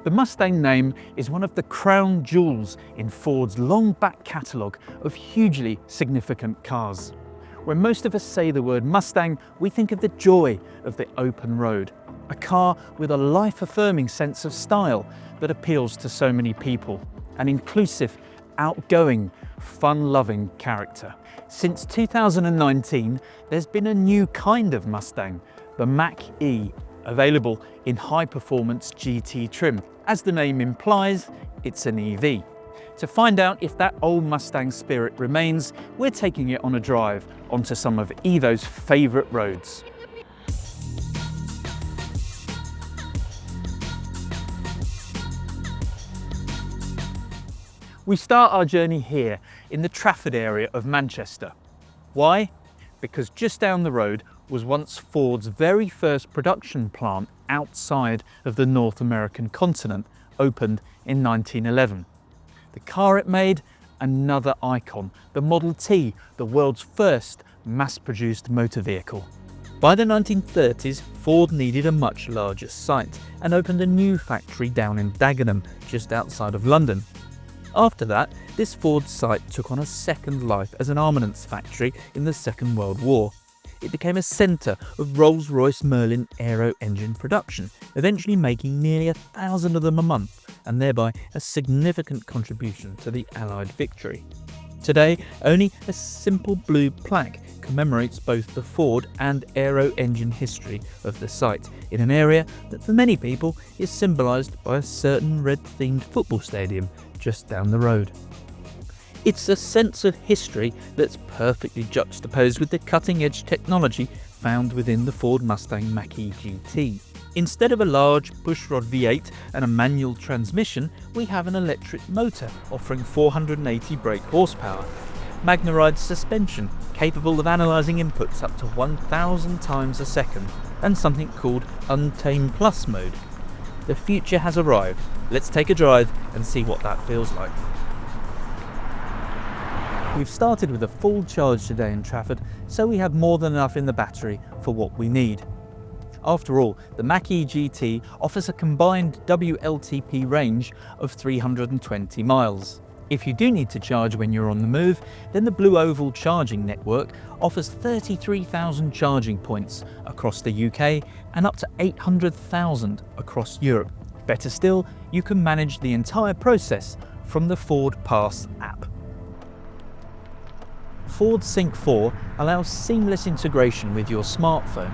The Mustang name is one of the crown jewels in Ford's long back catalogue of hugely significant cars. When most of us say the word Mustang, we think of the joy of the open road, a car with a life-affirming sense of style that appeals to so many people, an inclusive, outgoing, fun-loving character. Since 2019, there's been a new kind of Mustang, the Mach-E, available in high-performance GT trim. As the name implies, it's an EV. To find out if that old Mustang spirit remains, we're taking it on a drive onto some of Evo's favourite roads. We start our journey here in the Trafford area of Manchester. Why? Because just down the road was once Ford's very first production plant outside of the North American continent, opened in 1911. The car it made, another icon, the Model T, the world's first mass-produced motor vehicle. By the 1930s, Ford needed a much larger site and opened a new factory down in Dagenham, just outside of London. After that, this Ford site took on a second life as an armaments factory in the Second World War. It became a centre of Rolls-Royce Merlin aero engine production, eventually making nearly 1,000 of them a month, and thereby a significant contribution to the Allied victory. Today, only a simple blue plaque commemorates both the Ford and aero engine history of the site, in an area that for many people is symbolised by a certain red-themed football stadium just down the road. It's a sense of history that's perfectly juxtaposed with the cutting-edge technology found within the Ford Mustang Mach-E GT. Instead of a large pushrod V8 and a manual transmission, we have an electric motor offering 480 brake horsepower, Magna-Ride suspension capable of analysing inputs up to 1,000 times a second, and something called Untamed Plus mode. The future has arrived. Let's take a drive and see what that feels like. We've started with a full charge today in Trafford, so we have more than enough in the battery for what we need. After all, the Mach-E GT offers a combined WLTP range of 320 miles. If you do need to charge when you're on the move, then the Blue Oval charging network offers 33,000 charging points across the UK and up to 800,000 across Europe. Better still, you can manage the entire process from the Ford Pass app. Ford Sync 4 allows seamless integration with your smartphone,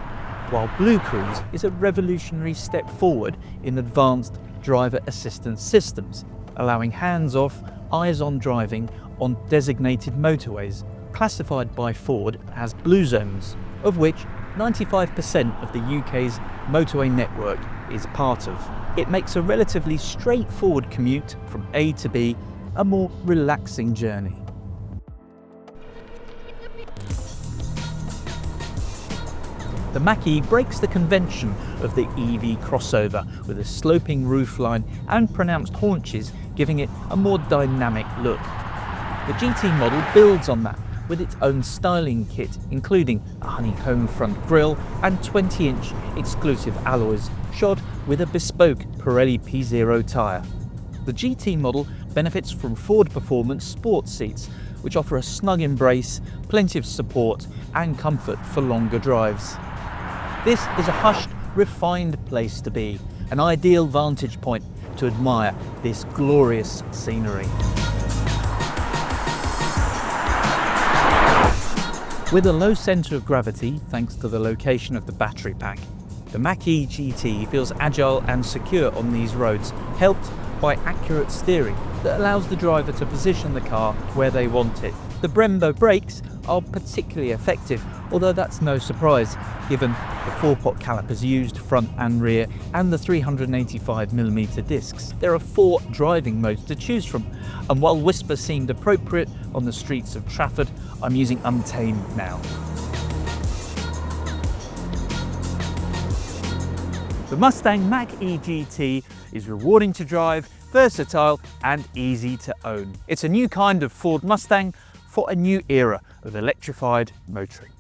while Blue Cruise is a revolutionary step forward in advanced driver assistance systems, allowing hands-off, eyes-on driving on designated motorways, classified by Ford as Blue Zones, of which 95% of the UK's motorway network is part of. It makes a relatively straightforward commute from A to B a more relaxing journey. The Mach-E breaks the convention of the EV crossover with a sloping roofline and pronounced haunches, giving it a more dynamic look. The GT model builds on that with its own styling kit, including a honeycomb front grille and 20-inch exclusive alloys shod with a bespoke Pirelli P0 tyre. The GT model benefits from Ford Performance sports seats, which offer a snug embrace, plenty of support and comfort for longer drives. This is a hushed, refined place to be, an ideal vantage point to admire this glorious scenery. With a low centre of gravity, thanks to the location of the battery pack, the Mach-E GT feels agile and secure on these roads, helped by accurate steering that allows the driver to position the car where they want it. The Brembo brakes are particularly effective, although that's no surprise given the 4-pot calipers used front and rear and the 385mm discs. There are 4 driving modes to choose from, and while Whisper seemed appropriate on the streets of Trafford, I'm using Untamed now. The Mustang Mach-E GT is rewarding to drive, versatile and easy to own. It's a new kind of Ford Mustang for a new era of electrified motoring.